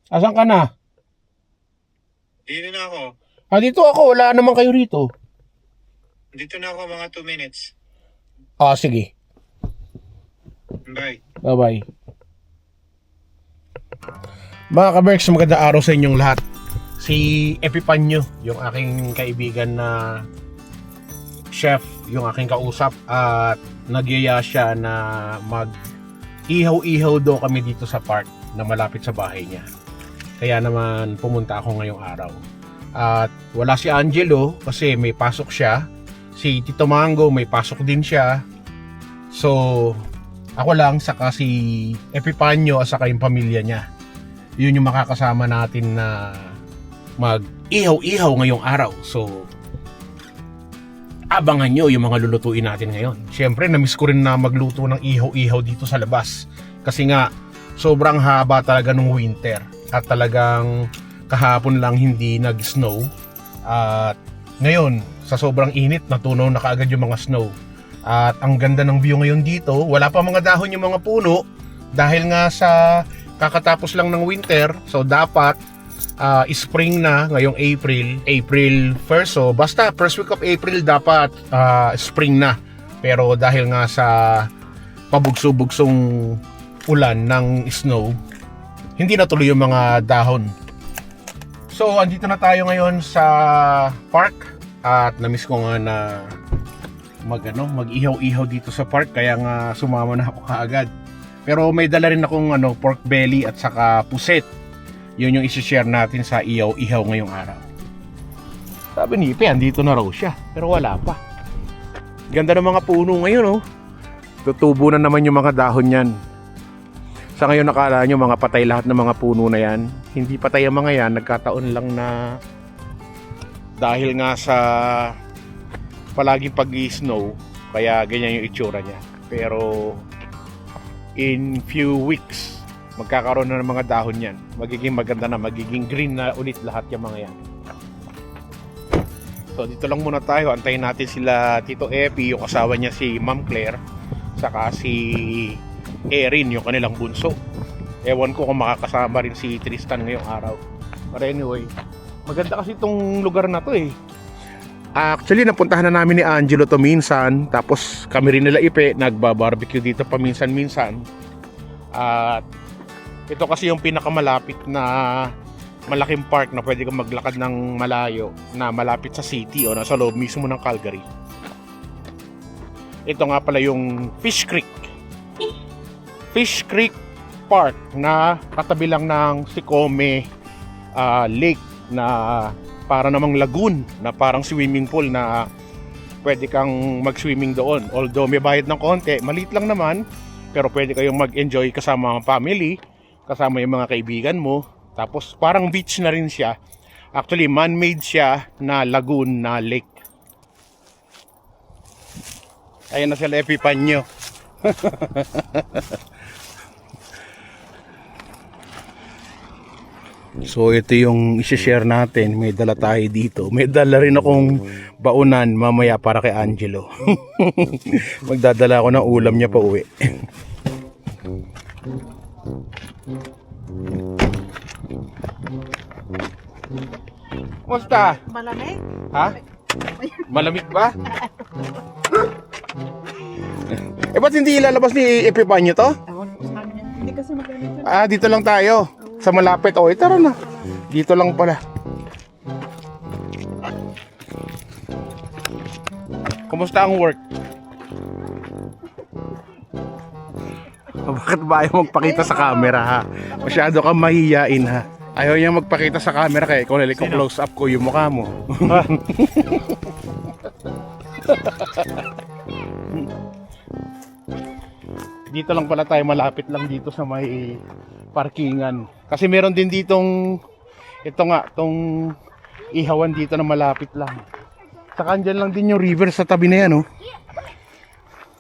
Asan ka na? Dito na ako. Dito ako. Wala naman kayo rito. Dito na ako mga 2 minutes. Sige. Bye. Bye-bye. Mga ka-Berks, magandang araw sa inyong lahat. Si Epipanyo, yung aking kaibigan na chef, yung aking kausap, at nagyaya siya na mag-ihaw-ihaw daw kami dito sa park na malapit sa bahay niya. Kaya naman pumunta ako ngayong araw. At wala si Angelo kasi may pasok siya. Si Tito Mango may pasok din siya. So, ako lang saka si Epipanyo at saka yung pamilya niya. Yun yung makakasama natin na mag-ihaw-ihaw ngayong araw. So, abangan nyo yung mga lulutuin natin ngayon. Siyempre, namiss ko rin na magluto ng ihaw-ihaw dito sa labas. Kasi nga, sobrang haba talaga ng winter. At talagang kahapon lang hindi nag-snow. At ngayon, sa sobrang init, natunaw na kaagad yung mga snow. At ang ganda ng view ngayon dito. Wala pa mga dahon yung mga puno. Dahil nga sa kakatapos lang ng winter. So dapat spring na ngayong April 1st. So basta first week of April dapat spring na. Pero dahil nga sa pabugso-bugsong ulan ng snow, hindi natuloy yung mga dahon. So andito na tayo ngayon sa park. At namiss ko nga na mag-ihaw-ihaw dito sa park. Kaya nga sumama na ako kaagad. Pero may dala rin akong pork belly at saka puset. Yun yung isi-share natin sa ihaw-ihaw ngayong araw. Sabi ni Ipe, andito na raw siya. Pero wala pa. Ganda ng mga puno ngayon, oh. Tutubo na naman yung mga dahon yan. Sa ngayon nakala nyo mga patay lahat ng mga puno na yan. Hindi patay ang mga yan. Nagkataon lang na dahil nga sa palaging pag-i-snow, kaya ganyan yung itsura niya. Pero in few weeks, magkakaroon na ng mga dahon yan. Magiging maganda na, magiging green na ulit lahat yung mga yan. So dito lang muna tayo. Antayin natin sila Tito Epi, yung asawa niya si Ma'am Claire, saka si Erin, yung kanilang bunso. Ewan ko kung makakasama rin si Tristan ngayong araw. But anyway, maganda kasi itong lugar na to eh. Actually, napuntahan na namin ni Angelo to minsan. Tapos kami rin nila Ipe, nagba-barbecue dito paminsan-minsan. At ito kasi yung pinakamalapit na malaking park na pwede kang maglakad ng malayo, na malapit sa city o nasa loob mismo ng Calgary. Ito nga pala yung Fish Creek Park na katabi lang ng Sikome Lake na para namang lagoon, na parang swimming pool na pwede kang mag-swimming doon. Although may bayad ng konti, maliit lang naman, pero pwede kayong mag-enjoy kasama ang family, kasama yung mga kaibigan mo. Tapos parang beach na rin siya. Actually, man-made siya na lagoon na lake. Ayan na sila Epipanyo. So ito yung isi-share natin. May dala tayo dito. May dala rin akong baunan mamaya para kay Angelo. Magdadala ako ng ulam niya pa uwi. Kumusta? Malamig? Ha? Malamig ba? Ba't hindi ilalabas ni Epipanyo to? Hindi kasi magalit. Dito lang tayo. Sa malapit. Tara na. Dito lang pala. Kumusta ang work? Bakit ba ayaw magpakita sa camera, ha? Masyado kang mahihiyain, ha? Ayaw niya magpakita sa camera kaya ikaw nalik ko close up ko yung mukha mo. Dito lang pala tayo, malapit lang dito sa may parkingan. Kasi meron din ditong tong ihawan dito na malapit lang. Saka andyan lang din yung river sa tabi na yan, oh.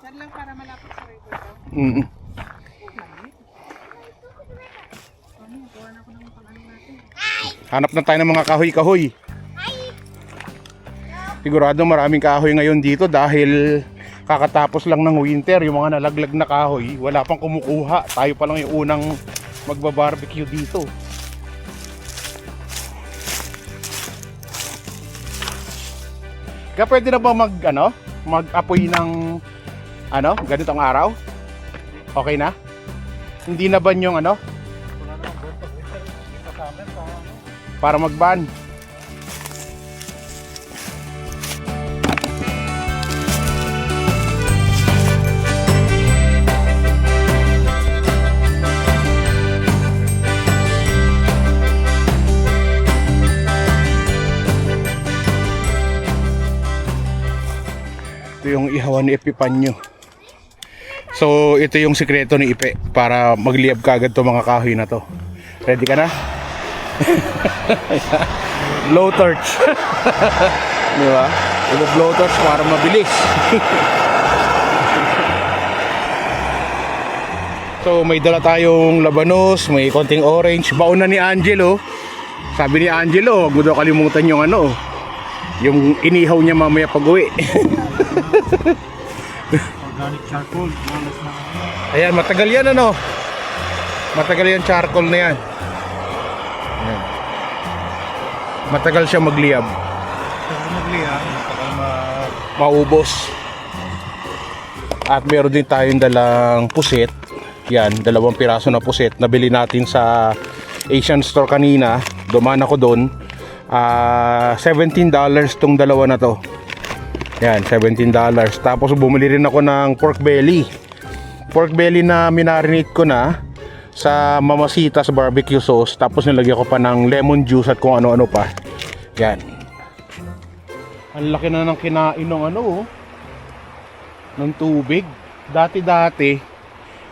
Yan lang para malapit sa river. Hanap na tayo ng mga kahoy-kahoy. Sigurado maraming kahoy ngayon dito dahil kakatapos lang ng winter. Yung mga nalaglag na kahoy, wala pang kumukuha. Tayo pa lang yung unang magbabarbecue dito. Kaya pwede na ba mag-apoy ng ganitong araw? Okay na? Hindi na ban yung para mag-ban? Ito yung ihawan ni Epipanyo. So ito yung sikreto ni Ipe para magliyab kagad to mga kahoy na to. Ready ka na? Blow torch. Di ba? Blow torch para mabilis. So may dala tayong labanos, may konting orange. Baon na ni Angelo. Sabi ni Angelo, huwag mo daw kalimutan yung yung inihaw niya mamaya pag uwi. Organic charcoal. Ayan, matagal yan matagal yan charcoal na yan. Ayan. Matagal siya magliyab. Maubos. At meron din tayong dalang pusit. Yan, 2 piraso na pusit. Nabili natin sa Asian store kanina. Dumaan ako doon. $17 tong dalawa na to. Yan, $17. Tapos bumili rin ako ng pork belly. Pork belly na minarinate ko na sa Mamacita's barbecue sauce. Tapos nilagyan ko pa ng lemon juice at kung ano-ano pa. Yan. Ang laki na ng kinain ng ng tubig. Dati-dati,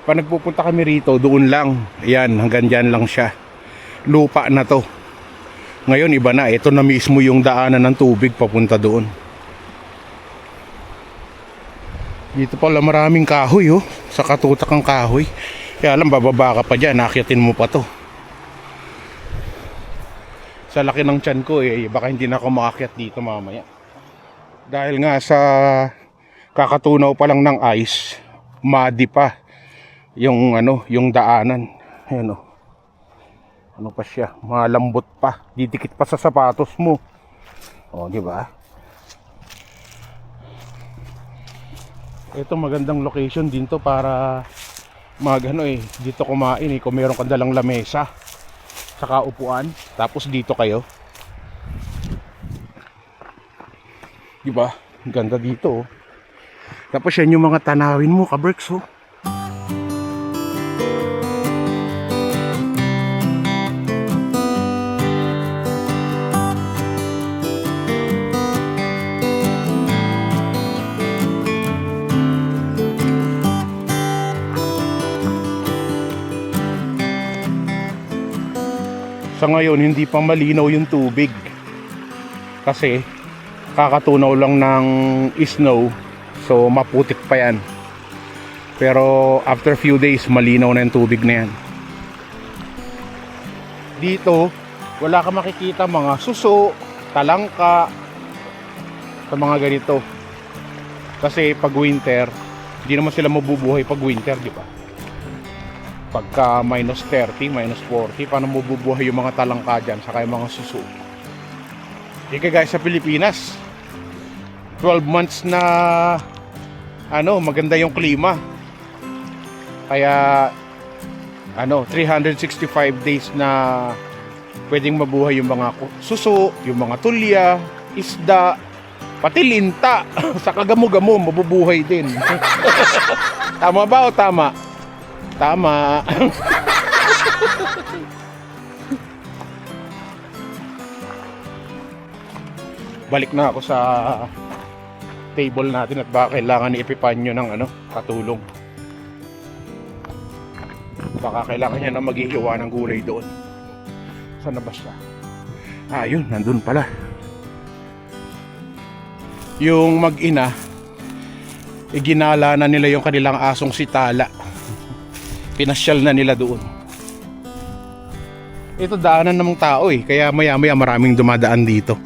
pag nagpupunta kami rito, doon lang. Yan, hanggang dyan lang siya. Lupa na to. Ngayon iba na, ito na mismo yung daanan ng tubig papunta doon. Dito pala maraming kahoy sa katutak ng kahoy. Kaya alam, bababa ka pa dyan, nakyatin mo pa to. Sa laki ng tiyan ko baka hindi na ako makakyat dito mamaya. Dahil nga sa kakatunaw pa lang ng ice, muddy pa yung yung daanan. Ayan ano pa siya, malambot pa, didikit pa sa sapatos mo. Di ba? Ito magandang location din to para dito kumain kung meron kang dalang lamesa saka upuan, tapos dito kayo. Di ba? Ganda dito. Tapos yan yung mga tanawin mo, ka-Berks. Sa ngayon hindi pa malinaw yung tubig kasi kakatunaw lang ng snow, so maputik pa yan. Pero after few days malinaw na yung tubig na yan. Dito wala ka makikita mga suso, talangka sa mga ganito, kasi pag winter hindi naman sila mabubuhay pag winter, di ba? Pagka minus 30, minus 40, paano mabubuhay yung mga talangka dyan, saka yung mga suso. Guys, sa Pilipinas 12 months na maganda yung klima, kaya 365 days na pwedeng mabuhay yung mga suso, yung mga tulya, isda, pati linta sa kagamo-gamo mabubuhay din. Tama ba o tama? Tama. Balik na ako sa table natin at baka kailangan ni Epipanyo ng katulong. Baka kailangan niya na maghihiwa ng gulay doon. Saan na ba siya? Yun, nandun pala. Yung mag-ina, ginala na nila yung kanilang asong si Tala. Pinasyal na nila doon. Ito daanan namang tao kaya maya-maya maraming dumadaan dito.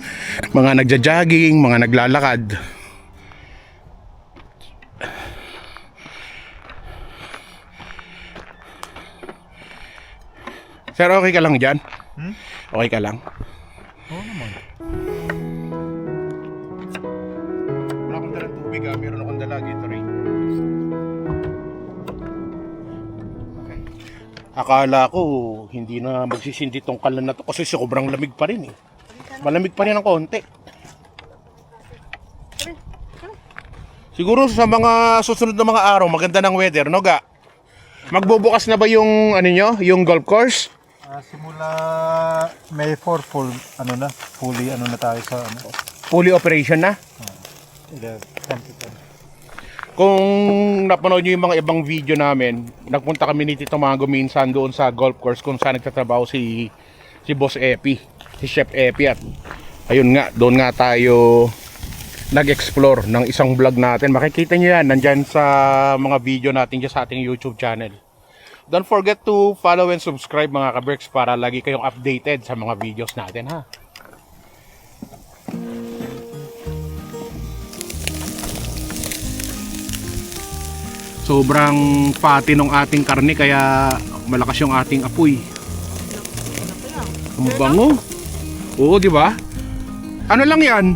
Mga nagja-jogging, mga naglalakad. Sir, okay ka lang dyan? Okay ka lang? Oo naman. Akala ko hindi na magsisindi tong kalan na to kasi sobrang lamig pa rin eh. Malamig pa rin ng konti. Siguro sa mga susunod na mga araw, maganda ng weather, no ga? Magbubukas na ba yung ano nyo, yung golf course? Simula May 4 fully na tayo sa Fully operation na? 10. Kung napanood nyo yung mga ibang video namin, nagpunta kami ni Tito Mango minsan doon sa golf course kung saan nagtatrabaho si Boss Epi, si Chef Epi, at ayun nga, doon nga tayo nag-explore ng isang vlog natin. Makikita nyo yan, nandyan sa mga video natin dyan sa ating YouTube channel. Don't forget to follow and subscribe mga ka-Berks para lagi kayong updated sa mga videos natin ha. Sobrang pati ng ating karne kaya malakas yung ating apoy. Ang bango. Oo, di ba? Ano lang yan?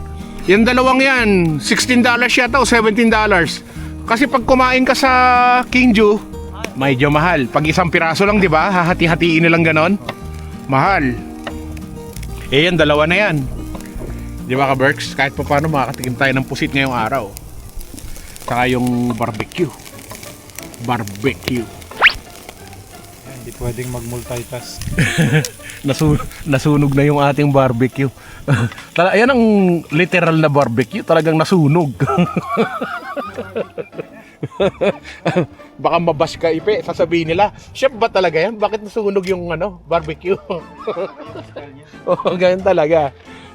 Yung dalawang yan, $16 yata o $17. Kasi pag kumain ka sa King Ju, medyo mahal. Pag isang piraso lang, di ba? Hahati-hatiin nilang ganon. Mahal. Eh yan, dalawa na yan. Di ba ka, Berks? Kahit pa paano makakatikim tayo ng pusit ngayong araw. Saka yung barbecue. Hindi pwedeng mag-multitask. Nasunog na yung ating barbecue. Ayan ang literal na barbecue. Talagang nasunog. Baka mabash ka, Ipe. Sasabihin nila, chef ba talaga yan? Bakit nasunog yung barbecue? Oh, ganyan talaga.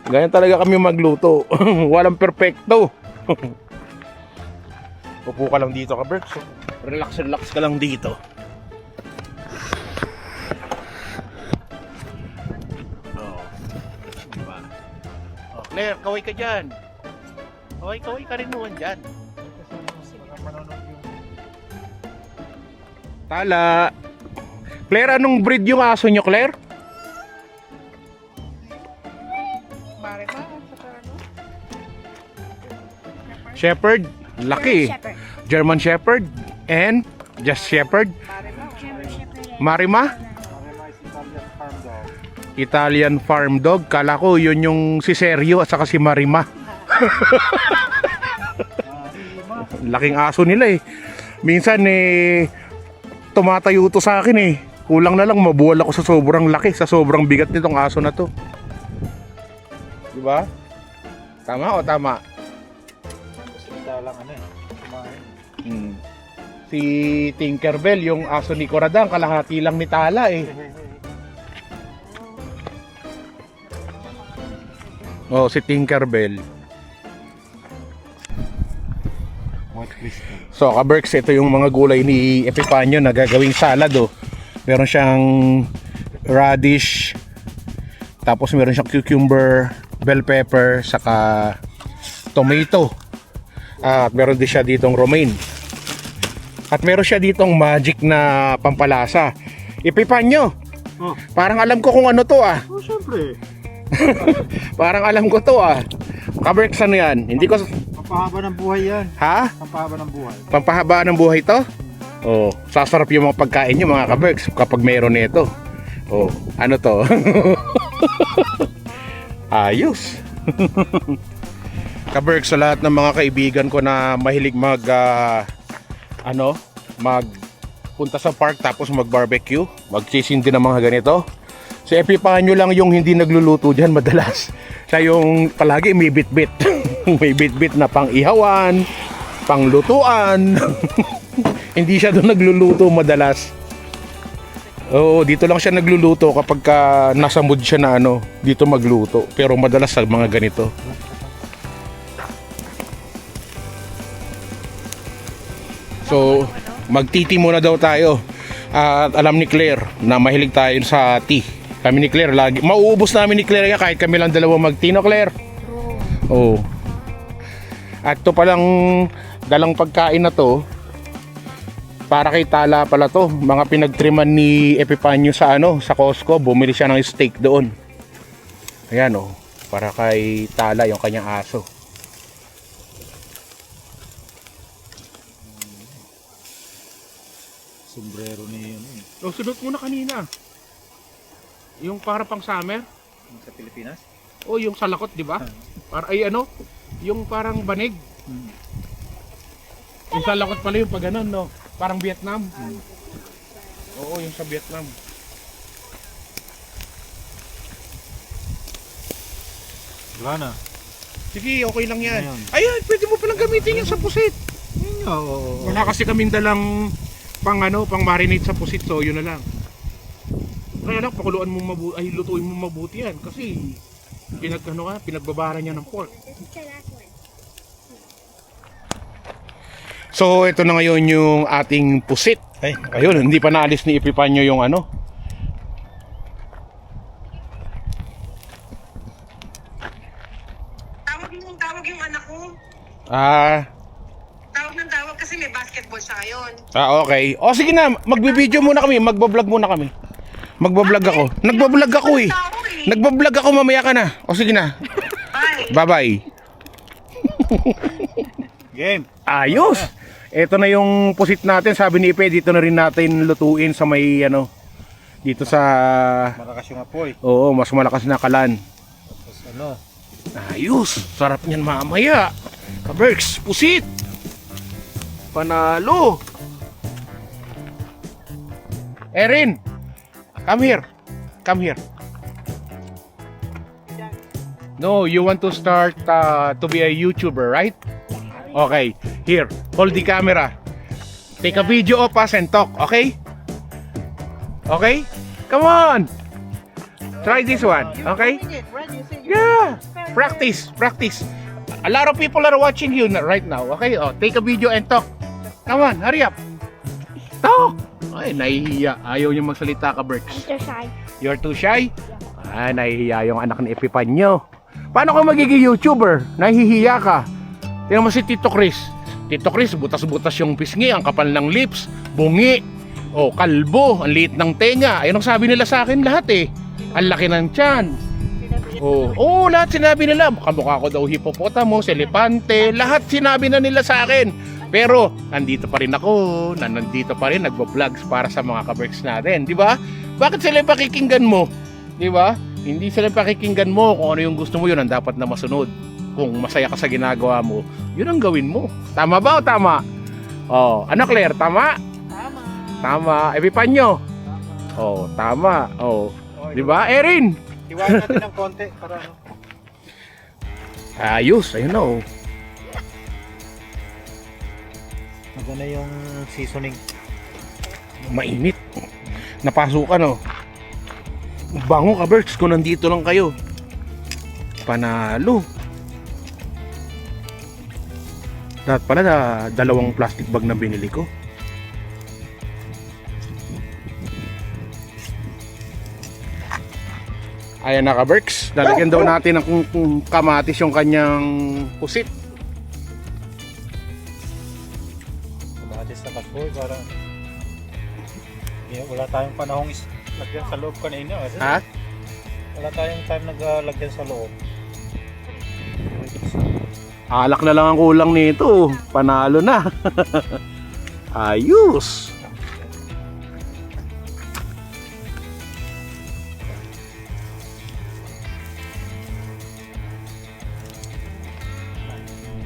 Ganyan talaga kami magluto. Walang perfecto. Upo ka lang dito ka, Berks. Relax ka lang dito. Oh. Diba? Oh, Claire, kaway ka dyan. Kaway ka rin naman dyan. Tala. Claire, anong breed yung aso nyo, Claire? Marima, saka ano? Shepherd. Laki. German Shepherd. And just Shepherd. Marima? Italian Farm Dog. Kala ko yun yung si Sergio at saka si Marima. Laking aso nila eh. Minsan tumatayo to sa akin eh. Kulang na lang mabuwal ako sa sobrang laki, sa sobrang bigat nitong aso na to. Diba? Tama o tama? Lang kumain. Si Tinkerbell, yung aso ni Coradang, kalahati lang ni Tala eh. Oh, si Tinkerbell. So, ka-Berks, ito yung mga gulay ni Epifanio na gagawing salad oh. Meron siyang radish, tapos meron siyang cucumber, bell pepper, saka tomato. At meron din siya ditong romaine. At meron siya ditong magic na pampalasa. Epifanio. Oh. Parang alam ko kung ano to ah. Oh, syempre. Parang alam ko to ah. Ka-Berks, ano yan? Hindi ko... Pampahaba ng buhay yan. Ha? Pampahaba ng buhay. Pampahaba ng buhay to? Oh, sasarap yung mga pagkain nyo mga ka-Berks kapag mayroon nito. Oh, ano to? Ayos. Ka-Berks, sa lahat ng mga kaibigan ko na mahilig magpunta sa park tapos mag-barbecue, magsisindi ng mga ganito. Si Epifanio lang yung hindi nagluluto dyan madalas. Siya yung palagi may bit-bit. May bit-bit na pang-ihawan, pang-lutuan. Hindi siya doon nagluluto madalas. Oo, dito lang siya nagluluto kapag nasa mood siya na dito magluto. Pero madalas sa mga ganito. So, magtiti muna daw tayo. At alam ni Claire na mahilig tayo sa tea. Kami ni Claire lagi. Mauubos namin ni Claire yan kahit kami lang dalawa mag-tea, no Claire? Oo. At to palang dalang pagkain na to, para kay Tala pala to. Mga pinagtriman ni Epifanio sa sa Costco. Bumili siya ng steak doon. Ayan oh. Para kay Tala yung kanyang aso. Sombrero ni O, sunod mo na kanina. Yung para pang summer. Sa Pilipinas? O, yung salakot, di ba? Para, ay ano? Yung parang banig. Yung salakot pala yung pag ganun, no? Parang Vietnam. Oo, yung sa Vietnam. Wala na. Sige, okay lang yan. Ayun. Ayun, pwede mo palang gamitin yung sa pusit. Oo. Wala kasi kaming dalang pang ano, pang marinate sa pusit, so yun na lang. Kaya lang, pakuluan mo ay lutuin mo mabuti yan kasi pinagbabara niya ng pork. So, ito na ngayon yung ating pusit. Ay, Ayun, hindi pa naalis ni Epipanyo yung ano. Tawag yung anak ko. Tawag kasi may basketball siya ngayon. Okay. O sige na, magbi-video muna kami, magbablog muna kami. Magbablog ako. Nagbablog ako eh. Nagbablog ako, mamaya ka na. O sige na. Bye. Bye-bye. game. Ayos. Ito na yung pusit natin. Sabi ni Ipe, dito na rin natin lutuin sa may ano, dito sa Malakas yung apoy. oo, mas malakas na kalan. Tapos ano? Ayos. Sarap niyan mamaya. Kaberks, pusit. Panalo. Erin, come here. Come here. No, you want to start to be a YouTuber, right? Okay. Here, hold the camera. Take a video of us and talk, okay? Okay? Come on. Try this one, okay? Yeah. Practice, practice. A lot of people are watching you right now, okay? Oh, take a video and talk. Come on, hurry up. Talk. Ay, nahihiya. Ayaw niya magsalita ka, Berks. I'm too shy. You're too shy? Ah, nahihiya yung anak ni Epipanyo. Paano ka magiging YouTuber? Nahihiya ka. Tingnan mo si Tito Chris. Tito Chris, butas-butas yung pisngi, ang kapal ng lips, bungi, oh, kalbo, ang liit ng tenga. Ayun ang sabi nila sa akin lahat eh. Ang laki ng tiyan. Oh, lahat sinabi nila. Kamukha ko daw hippopotamus, elepante, lahat sinabi na nila sa akin. Pero, nandito pa rin ako, nandito pa rin, nagbo-vlogs para sa mga kaberks natin, di ba? Bakit sila yung pakikinggan mo? Di ba? Hindi sila yung pakikinggan mo kung ano yung gusto mo, yun ang dapat na masunod. Kung masaya ka sa ginagawa mo, yun ang gawin mo. Tama ba o tama? Oh, ano Claire, tama? Tama. Tama. Epipanyo? Oh, tama. Oh, di ba? Erin? Hiwain natin ng konti para ano. Ayos, ayun na oh. Maganda yung seasoning. Mainit. Napasukan oh. Bango ka, Berks, kung nandito lang kayo. Panalo. Dapat pala dalawang plastic bag na binili ko. Ayan na ka, Berks. Lalagyan daw natin ng kamatis yung kanyang pusit. Kamatis na kasboy para wala tayong panahong lagyan sa loob kanina. Kasi Ha? wala tayong time naglagyan sa loob. Alak na lang ang kulang nito. Panalo na. Ayos.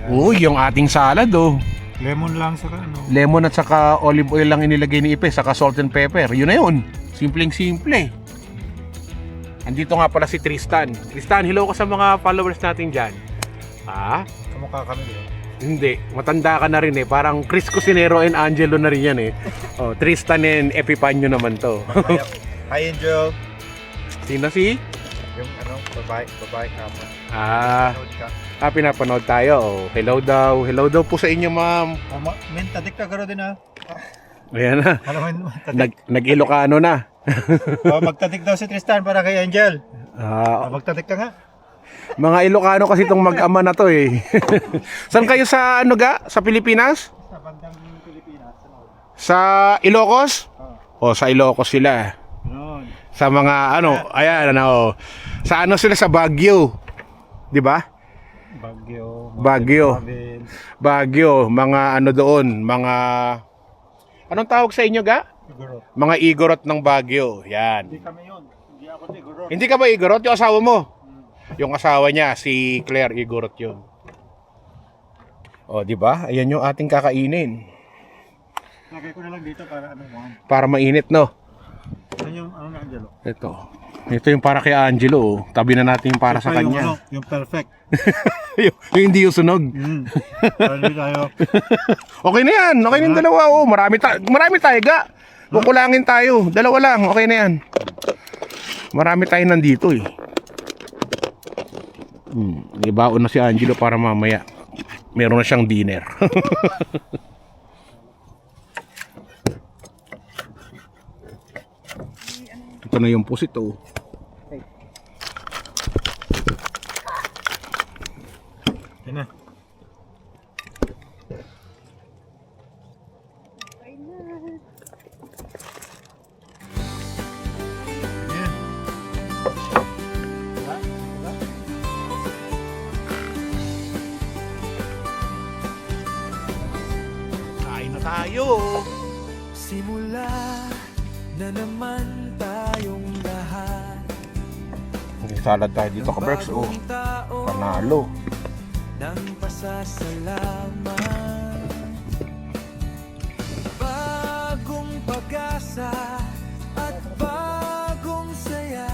Uy, yung ating salad oh. Lemon lang sa ano. Lemon at saka olive oil lang inilagay ni Ipe, saka salt and pepper. Yun na yun. Simpleng-simple. Andito nga pala si Tristan. Tristan, hello ka sa mga followers natin dyan. Ha? Kamukha kami dito. Hindi. Matanda ka na rin eh. Parang Chris Cusinero and Angelo na rin yan eh. Oh, Tristan and Epipanyo naman to. Hi Angel. Sino si? Yung ano, babae kama. Pinapanood tayo. Oh, hello daw. Hello daw po sa inyo, ma'am. Men, tadik ka garo din ha. Ayan na. Alam mo, tadik. Nag-Ilocano na. Magtadik daw si Tristan para kay Angel. Magtadik ka nga. Mga Ilocano kasi itong mag-ama na to eh. Saan kayo sa ano ga? Sa Pilipinas? Sa bandang Pilipinas. Sa Ilocos? O sa Ilocos sila. Noon. Sa mga ano, ayan ano. Sa ano sila sa Baguio. 'Di ba? Baguio. Baguio, mga ano doon, mga anong tawag sa inyo ga? Igorot. Mga Igorot ng Baguio. Yan. Hindi kami yun. Hindi ako Igorot. Hindi ka ba Igorot? Yung asawa mo? Yung asawa niya, si Claire Igorot yun. O, di ba? Ayan yung ating kakainin. Lagay ko na lang dito para ano mo. Para mainit, no? Ano yung ano na Angelo? Ito. Ito yung para kay Angelo. Oh. Tabi na natin yung para sa Ito kanya. Yung, ano, yung perfect. yung hindi yung sunog. Pwede tayo. Okay na yan. Okay na yung dalawa. Oh. Marami tayo ga. Kukulangin tayo. Dalawa lang. Okay na yan. Marami tayo nandito eh. Ibaon na si Angelo para mamaya meron na siyang dinner. Ito na yung pusit oh. Yan na. Yan. Kain na tayo. Simula na naman tayong lahat. May salad tayo dito ka Berks oh. Panalo. Ng pasasalamat. Bagong pag-asa at bagong saya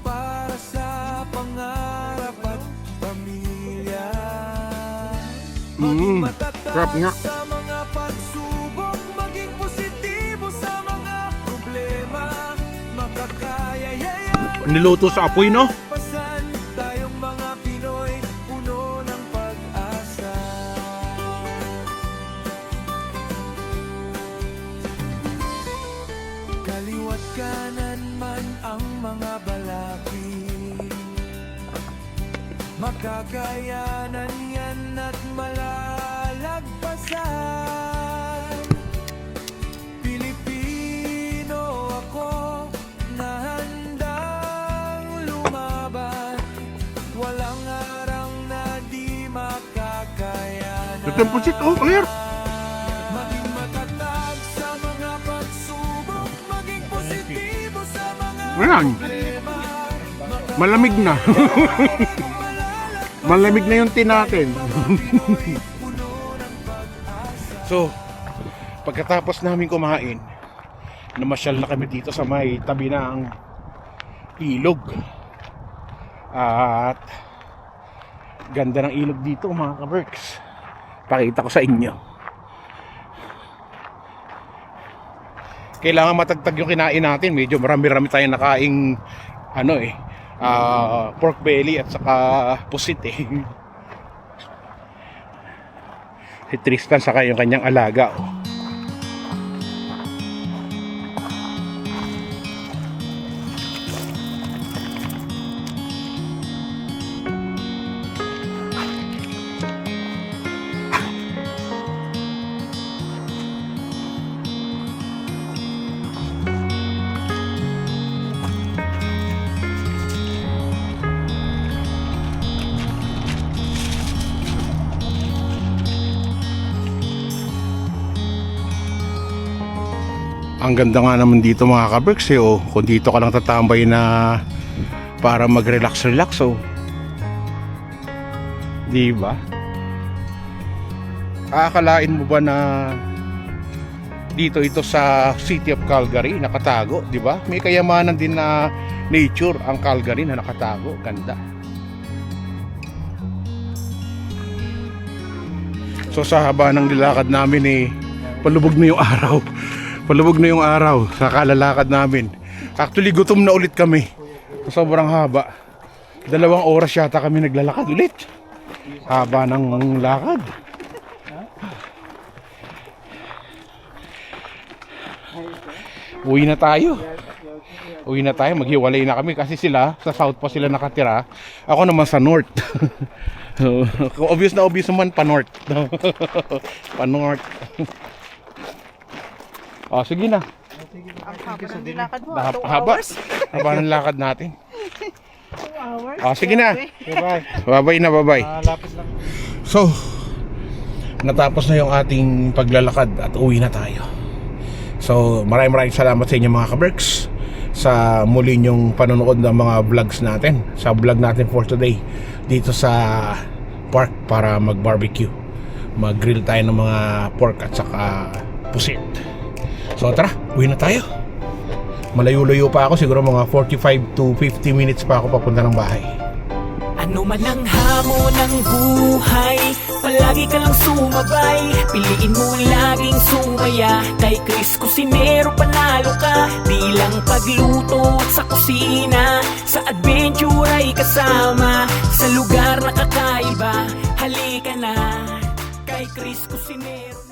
para sa pangarap at pamilya. Maging sarap nga. matatag sa mga pagsubok, maging positibo sa mga problema. Makakaya yayan Niluto sa apoy no? pasan tayong mga Pinoy, puno ng pag-asa. Kaliwat kanan man ang mga balakid, makakayanan yan at malalagpasan. Pilipino ako na handang lumaban, walang harang na di makakayanan. Ito yung pusit oh, Claire. Maging matatag sa mga pagsubok, maging positibo sa mga Ayan. problema. Malamig na. Malamig na yung tin natin. So, pagkatapos namin kumain, namasyal na kami dito sa may tabi ng ilog. At ganda ng ilog dito mga ka-Berks. Pakita ko sa inyo. Kailangan matagtag yung kinain natin. Medyo marami-rami tayong nakaing pork belly at saka pusit eh. Si Tristan saka yung kanyang alaga oh. Ang ganda nga naman dito mga ka-Berks eh, oh. Kung dito ka lang tatambay na para mag-relax oh. Di ba? Akalain mo ba na dito ito sa City of Calgary nakatago, di ba? May kayamanan din na nature ang Calgary na nakatago, ganda. So sa haba ng nilakad namin eh, palubog na yung araw. Palubog na yung araw sa kalalakad namin. Actually, gutom na ulit kami. Sobrang haba. 2 oras yata kami naglalakad ulit. Haba ng lakad. Uwi na tayo. Maghiwalay na kami kasi sila, sa south pa sila nakatira. Ako naman sa north. So, obvious naman pa-north. Pa-north. Oh, sige na. Ang haba ng nilakad mo. 2 Haba. hours. Haba ng lakad natin. 2 hours. Oh, sige na. Bye-bye. Bye-bye na, bye-bye. Lapit lang. So, natapos na yung ating paglalakad at uwi na tayo. So maraming salamat sa inyo mga ka-Berks sa muli nyong panonood ng mga vlogs natin, sa vlog natin for today dito sa park para mag-barbecue, mag-grill tayo ng mga pork at saka pusit. So tara, uwi na tayo. Malayo-layo pa ako, siguro mga 45 to 50 minutes pa ako papunta ng bahay. Ano man ang hamon ng buhay, palagi ka lang sumabay. Piliin mo laging sumaya. Kay Chris Cusinero panalo ka. Di lang pagluto at sa kusina, sa adventure ay kasama. Sa lugar na kakaiba, halika na. Kay Chris Cusinero na.